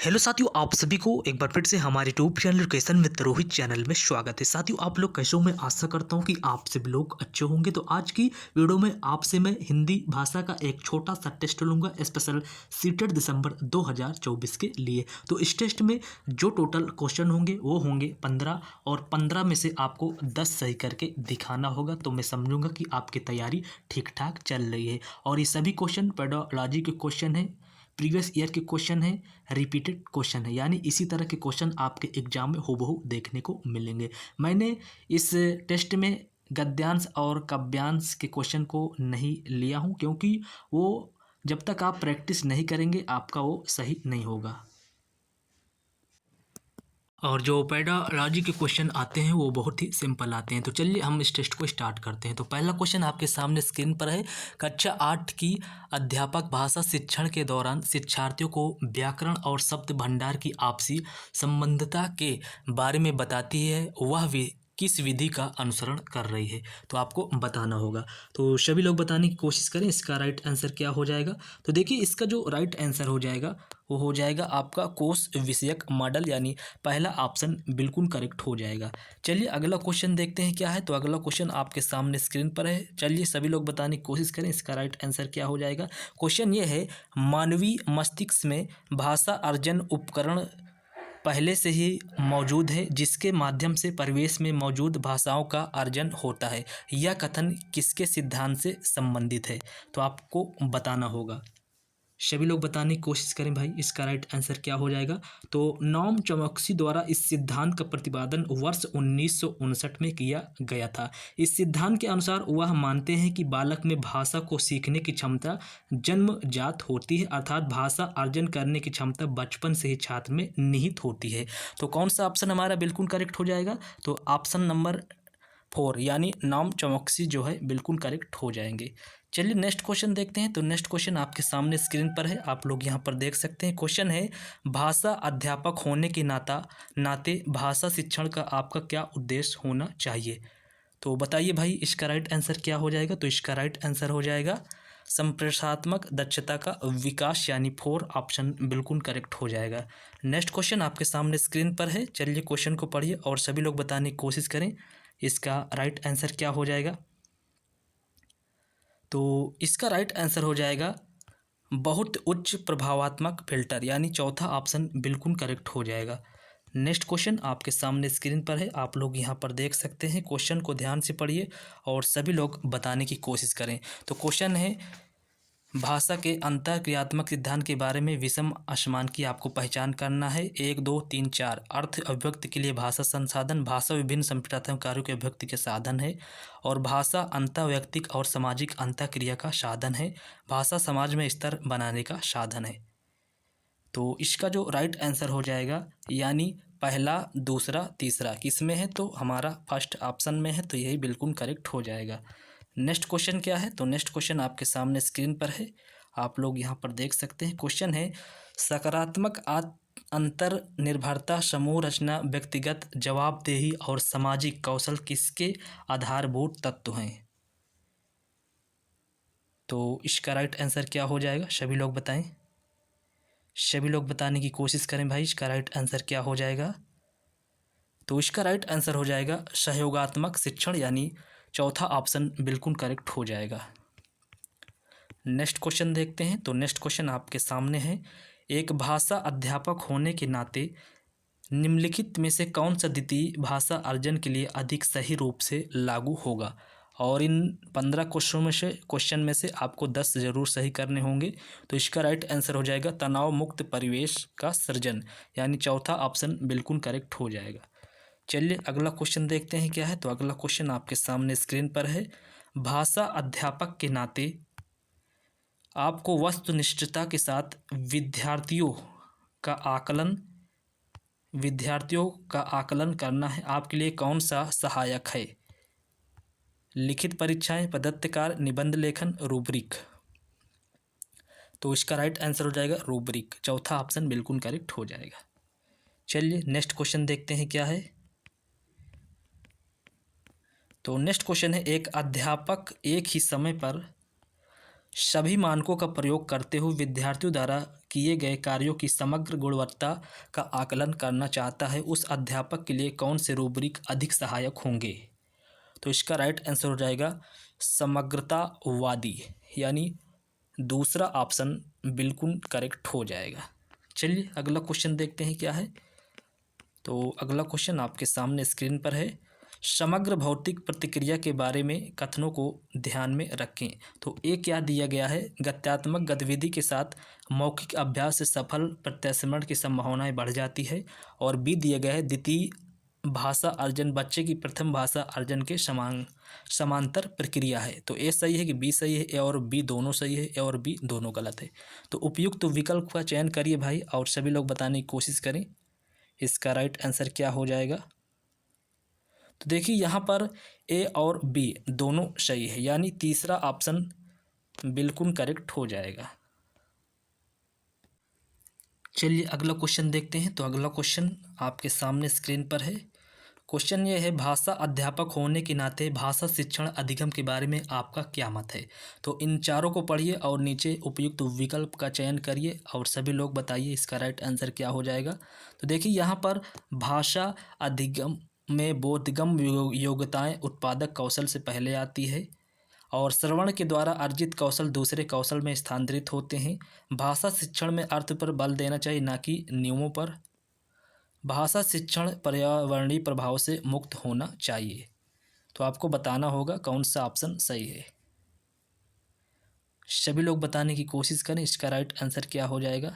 Hello साथियों, आप सभी को एक बार फिर से हमारे YouTube channel education with Rohit channel में स्वागत है। साथियों, आप लोग कैसे हो? मैं आशा करता हूं कि आप सभी लोग अच्छे होंगे। तो आज की वीडियो में आपसे मैं हिंदी भाषा का एक छोटा सा टेस्ट लूंगा, स्पेशल सीटेड दिसंबर 2024 के लिए। तो इस टेस्ट में जो टोटल क्वेश्चन होंगे वो होंगे 15 और 15 में से आपको 10 सही करके दिखाना होगा। तो मैं समझूंगा कि आपकी तैयारी ठीक ठाक चल रही है। और ये सभी क्वेश्चन पेडोलॉजी के क्वेश्चन है, प्रीवियस ईयर के क्वेश्चन है, रिपीटेड क्वेश्चन है, यानी इसी तरह के क्वेश्चन आपके एग्जाम में हूबहू देखने को मिलेंगे। मैंने इस टेस्ट में गद्यांश और काव्यांश के क्वेश्चन को नहीं लिया हूं, क्योंकि वो जब तक आप प्रैक्टिस नहीं करेंगे आपका वो सही नहीं होगा। और जो पेडोलॉजी के क्वेश्चन आते हैं वो बहुत ही सिंपल आते हैं। तो चलिए हम इस टेस्ट को स्टार्ट करते हैं। तो पहला क्वेश्चन आपके सामने स्क्रीन पर है। कक्षा 8 की अध्यापक भाषा शिक्षण के दौरान शिक्षार्थियों को व्याकरण और शब्द भंडार की आपसी संबंधता के बारे में बताती है, वह किस विधि का अनुसरण कर रही है? तो आपको बताना होगा। तो सभी लोग बताने की कोशिश करें इसका राइट आंसर क्या हो जाएगा। तो देखिए, इसका जो राइट आंसर हो जाएगा वो हो जाएगा आपका कोश विषयक मॉडल, यानी पहला ऑप्शन बिल्कुल करेक्ट हो जाएगा। चलिए अगला क्वेश्चन देखते हैं क्या है। तो अगला क्वेश्चन आपके सामने स्क्रीन पर है। चलिए सभी लोग बताने की कोशिश करें इसका राइट आंसर क्या हो जाएगा। क्वेश्चन ये है, मानवीय मस्तिष्क में भाषा अर्जन उपकरण पहले से ही मौजूद है, जिसके माध्यम से परिवेश में मौजूद भाषाओं का अर्जन होता है। यह कथन किसके सिद्धांत से संबंधित है? तो आपको बताना होगा। सभी लोग बताने की कोशिश करें भाई, इसका राइट आंसर क्या हो जाएगा। तो नॉम चॉम्स्की द्वारा इस सिद्धांत का प्रतिपादन वर्ष 1959 में किया गया था। इस सिद्धांत के अनुसार वह मानते हैं कि बालक में भाषा को सीखने की क्षमता जन्मजात होती है, अर्थात भाषा अर्जन करने की क्षमता बचपन से ही छात्र में निहित होती है। तो कौन सा ऑप्शन हमारा बिल्कुल करेक्ट हो जाएगा? तो ऑप्शन नंबर 4 यानी नॉम चॉम्स्की जो है बिल्कुल करेक्ट हो जाएंगे। चलिए नेक्स्ट क्वेश्चन देखते हैं। तो नेक्स्ट क्वेश्चन आपके सामने स्क्रीन पर है, आप लोग यहाँ पर देख सकते हैं। क्वेश्चन है, भाषा अध्यापक होने के नाते भाषा शिक्षण का आपका क्या उद्देश्य होना चाहिए? तो बताइए भाई, इसका राइट आंसर क्या हो जाएगा। तो इसका राइट आंसर हो जाएगा संप्रेषणात्मक दक्षता का विकास, यानी 4 ऑप्शन बिल्कुल करेक्ट हो जाएगा। नेक्स्ट क्वेश्चन आपके सामने स्क्रीन पर है। चलिए क्वेश्चन को पढ़िए और सभी लोग बताने की कोशिश करें इसका राइट आंसर क्या हो जाएगा। तो इसका राइट आंसर हो जाएगा बहुत उच्च प्रभावात्मक फिल्टर, यानी चौथा ऑप्शन बिल्कुल करेक्ट हो जाएगा। नेक्स्ट क्वेश्चन आपके सामने स्क्रीन पर है, आप लोग यहाँ पर देख सकते हैं। क्वेश्चन को ध्यान से पढ़िए और सभी लोग बताने की कोशिश करें। तो क्वेश्चन है, भाषा के अंतःक्रियात्मक सिद्धांत के बारे में विषम असमान की आपको पहचान करना है। 1 2 3 4 अर्थ अभिव्यक्ति के लिए भाषा संसाधन, भाषा विभिन्न संप्रेषणात्मक कार्यों के अभिव्यक्ति के साधन है, और भाषा अंतःवैयक्तिक और सामाजिक अंतःक्रिया का साधन है, भाषा समाज में स्तर बनाने का साधन है। तो इसका जो राइट आंसर हो जाएगा, यानी पहला दूसरा तीसरा किस में है? तो हमारा फर्स्ट ऑप्शन में है, तो यही बिल्कुल करेक्ट हो जाएगा। नेक्स्ट क्वेश्चन क्या है? तो नेक्स्ट क्वेश्चन आपके सामने स्क्रीन पर है, आप लोग यहाँ पर देख सकते हैं। क्वेश्चन है, सकारात्मक अंतर निर्भरता, समूह रचना, व्यक्तिगत जवाबदेही और सामाजिक कौशल किसके आधारभूत तत्व हैं? तो इसका राइट आंसर क्या हो जाएगा? सभी लोग बताएं, सभी लोग बताने की कोशिश करें भाई, इसका राइट आंसर क्या हो जाएगा। तो इसका राइट आंसर हो जाएगा सहयोगात्मक शिक्षण, यानी चौथा ऑप्शन बिल्कुल करेक्ट हो जाएगा। नेक्स्ट क्वेश्चन देखते हैं। तो नेक्स्ट क्वेश्चन आपके सामने है, एक भाषा अध्यापक होने के नाते निम्नलिखित में से कौन सा द्वितीय भाषा अर्जन के लिए अधिक सही रूप से लागू होगा? और इन 15 क्वेश्चन में से आपको 10 जरूर सही करने होंगे। तो इसका राइट आंसर हो जाएगा तनाव मुक्त परिवेश का सृजन, यानी चौथा ऑप्शन बिल्कुल करेक्ट हो जाएगा। चलिए अगला क्वेश्चन देखते हैं क्या है। तो अगला क्वेश्चन आपके सामने स्क्रीन पर है, भाषा अध्यापक के नाते आपको वस्तुनिष्ठता के साथ विद्यार्थियों का आकलन करना है, आपके लिए कौन सा सहायक है? लिखित परीक्षाएं, प्रदत्त कार्य, निबंध लेखन, रूब्रिक। तो इसका राइट आंसर हो जाएगा रूब्रिक, चौथा ऑप्शन बिल्कुल करेक्ट हो जाएगा। चलिए नेक्स्ट क्वेश्चन देखते हैं क्या है। तो नेक्स्ट क्वेश्चन है, एक अध्यापक एक ही समय पर सभी मानकों का प्रयोग करते हुए विद्यार्थियों द्वारा किए गए कार्यों की समग्र गुणवत्ता का आकलन करना चाहता है उस अध्यापक के लिए कौन से रूब्रिक अधिक सहायक होंगे? तो इसका राइट आंसर हो जाएगा समग्रतावादी, यानी दूसरा ऑप्शन बिल्कुल करेक्ट हो जाएगा। चलिए अगला क्वेश्चन देखते हैं क्या है। तो अगला क्वेश्चन आपके सामने स्क्रीन पर है। समग्र भौतिक प्रतिक्रिया के बारे में कथनों को ध्यान में रखें। तो ए क्या दिया गया है, गत्यात्मक गतिविधि के साथ मौखिक अभ्यास से सफल प्रत्यास्मरण की संभावनाएं बढ़ जाती है। और बी दिया गया है द्वितीय भाषा अर्जन बच्चे की प्रथम भाषा अर्जन के समांतर प्रक्रिया है। तो ए सही है कि बी सही है? ए और बी दोनों सही है, ए और बी दोनों गलत है। तो उपयुक्त विकल्प का चयन करिए भाई, और सभी लोग बताने की कोशिश करें इसका राइट आंसर क्या हो जाएगा। तो देखिए यहाँ पर ए और बी दोनों सही है, यानी तीसरा ऑप्शन बिल्कुल करेक्ट हो जाएगा। चलिए अगला क्वेश्चन देखते हैं। तो अगला क्वेश्चन आपके सामने स्क्रीन पर है। क्वेश्चन ये है, भाषा अध्यापक होने के नाते भाषा शिक्षण अधिगम के बारे में आपका क्या मत है? तो इन चारों को पढ़िए और नीचे उपयुक्त विकल्प का चयन करिए और सभी लोग बताइए इसका राइट आंसर क्या हो जाएगा। तो देखिए यहाँ पर भाषा अधिगम में बोधगम योग्यताएं उत्पादक कौशल से पहले आती है और श्रवण के द्वारा अर्जित कौशल दूसरे कौशल में स्थानांतरित होते हैं। भाषा शिक्षण में अर्थ पर बल देना चाहिए, ना कि नियमों पर। भाषा शिक्षण पर्यावरणीय प्रभाव से मुक्त होना चाहिए। तो आपको बताना होगा कौन सा ऑप्शन सही है। सभी लोग बताने की कोशिश करें इसका राइट आंसर क्या हो जाएगा।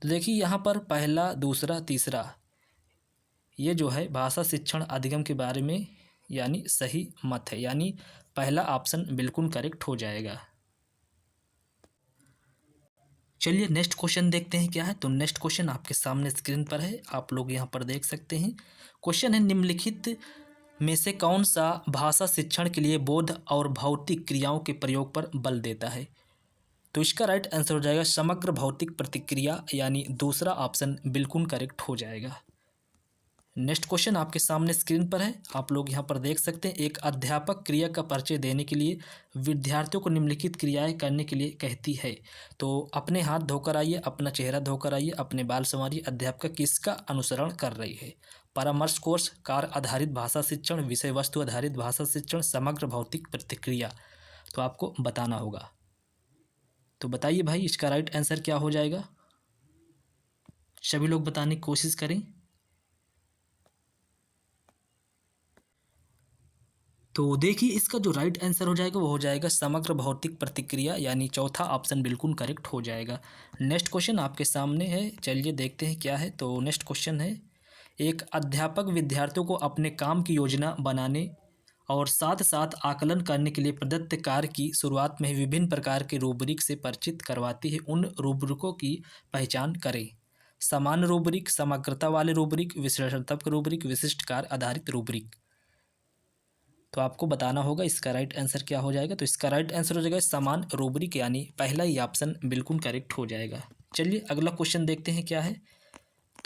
तो देखिए यहाँ पर पहला, दूसरा, तीसरा ये जो है भाषा शिक्षण अधिगम के बारे में यानी सही मत है, यानी पहला ऑप्शन बिल्कुल करेक्ट हो जाएगा। चलिए नेक्स्ट क्वेश्चन देखते हैं क्या है। तो नेक्स्ट क्वेश्चन आपके सामने स्क्रीन पर है, आप लोग यहाँ पर देख सकते हैं। क्वेश्चन है, निम्नलिखित में से कौन सा भाषा शिक्षण के लिए बोध और भौतिक क्रियाओं के प्रयोग पर बल देता है? तो इसका राइट आंसर हो जाएगा समग्र भौतिक प्रतिक्रिया, यानी दूसरा ऑप्शन बिल्कुल करेक्ट हो जाएगा। नेक्स्ट क्वेश्चन आपके सामने स्क्रीन पर है, आप लोग यहाँ पर देख सकते हैं। एक अध्यापक क्रिया का परिचय देने के लिए विद्यार्थियों को निम्नलिखित क्रियाएं करने के लिए कहती है। तो अपने हाथ धोकर आइए, अपना चेहरा धोकर आइए, अपने बाल संवारिए। अध्यापिका किसका अनुसरण कर रही है? परामर्श कोर्स, कार्य आधारित भाषा शिक्षण, विषय वस्तु आधारित भाषा शिक्षण, समग्र भौतिक प्रतिक्रिया। तो आपको बताना होगा। तो बताइए भाई इसका राइट आंसर क्या हो जाएगा। सभी लोग बताने की कोशिश करें। तो देखिए इसका जो राइट आंसर हो जाएगा वो हो जाएगा समग्र भौतिक प्रतिक्रिया, यानी चौथा ऑप्शन बिल्कुल करेक्ट हो जाएगा। नेक्स्ट क्वेश्चन आपके सामने है, चलिए देखते हैं क्या है। तो नेक्स्ट क्वेश्चन है, एक अध्यापक विद्यार्थियों को अपने काम की योजना बनाने और साथ साथ आकलन करने के लिए प्रदत्त कार्य की शुरुआत में ही विभिन्न प्रकार के रूब्रिक से परिचित करवाती है। उन रूब्रिकों की पहचान करें। सामान्य रूब्रिक, समग्रता वाले रूब्रिक, विश्लेषणात्मक रूब्रिक, विशिष्ट कार्य आधारित रूब्रिक। तो आपको बताना होगा इसका राइट आंसर क्या हो जाएगा। तो इसका राइट आंसर हो जाएगा समान रूब्रिक, यानी पहला ही ऑप्शन बिल्कुल करेक्ट हो जाएगा। चलिए अगला क्वेश्चन देखते हैं क्या है।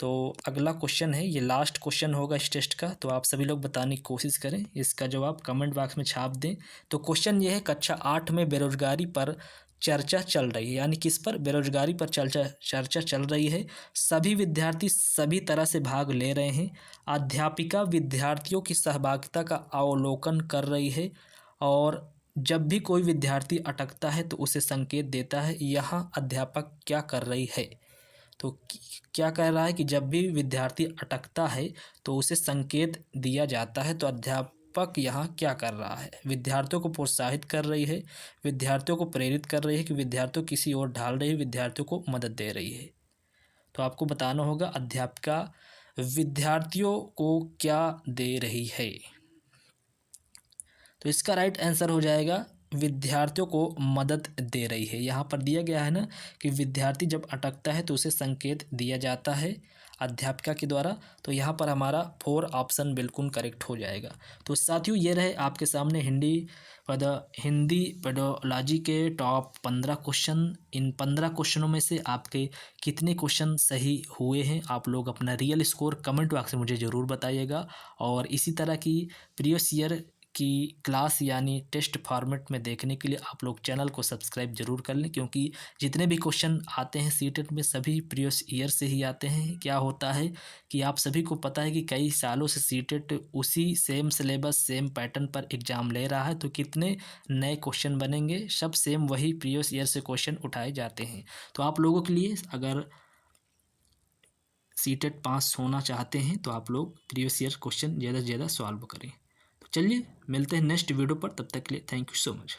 तो अगला क्वेश्चन है, ये लास्ट क्वेश्चन होगा इस टेस्ट का, तो आप सभी लोग बताने की कोशिश करें, इसका जवाब कमेंट बॉक्स में छाप दें। तो क्वेश्चन ये है, कक्षा 8 में बेरोजगारी पर चर्चा चल रही है, यानी किस पर? बेरोजगारी पर चर्चा चल रही है। सभी विद्यार्थी सभी तरह से भाग ले रहे हैं। अध्यापिका विद्यार्थियों की सहभागिता का अवलोकन कर रही है और जब भी कोई विद्यार्थी अटकता है तो उसे संकेत देता है। यहाँ अध्यापक क्या कर रही है? तो क्या कह रहा है कि जब भी विद्यार्थी अटकता है तो उसे संकेत दिया जाता है। तो अध्यापक यहाँ क्या कर रहा है? विद्यार्थियों को प्रोत्साहित कर रही है, विद्यार्थियों को प्रेरित कर रही है, कि विद्यार्थियों किसी ओर ढाल रही है, विद्यार्थियों को मदद दे रही है। तो आपको बताना होगा अध्यापिका विद्यार्थियों को क्या दे रही है। तो इसका राइट आंसर हो जाएगा विद्यार्थियों को मदद दे रही है। यहाँ पर दिया गया है ना कि विद्यार्थी जब अटकता है तो उसे संकेत दिया जाता है अध्यापिका के द्वारा। तो यहाँ पर हमारा 4 ऑप्शन बिल्कुल करेक्ट हो जाएगा। तो साथियों ये रहे आपके सामने हिंदी पेडोलॉजी के टॉप 15 क्वेश्चन। इन 15 क्वेश्चनों में से आपके कितने क्वेश्चन सही हुए हैं? आप लोग अपना रियल स्कोर कमेंट बॉक्स में मुझे ज़रूर बताइएगा। और इसी तरह की प्रीवियस ईयर की क्लास यानी टेस्ट फॉर्मेट में देखने के लिए आप लोग चैनल को सब्सक्राइब ज़रूर कर लें, क्योंकि जितने भी क्वेश्चन आते हैं सीटेट में सभी प्रीवियस ईयर से ही आते हैं। क्या होता है कि आप सभी को पता है कि कई सालों से सीटेट उसी सेम सिलेबस सेम पैटर्न पर एग्ज़ाम ले रहा है, तो कितने नए क्वेश्चन बनेंगे, सब सेम वही प्रीवियस ईयर से क्वेश्चन उठाए जाते हैं। तो आप लोगों के लिए अगर सीटेट पास होना चाहते हैं तो आप लोग प्रीवियस ईयर क्वेश्चन ज़्यादा से ज़्यादा सॉल्व करें। तो चलिए मिलते हैं नेक्स्ट वीडियो पर, तब तक के लिए थैंक यू सो मच।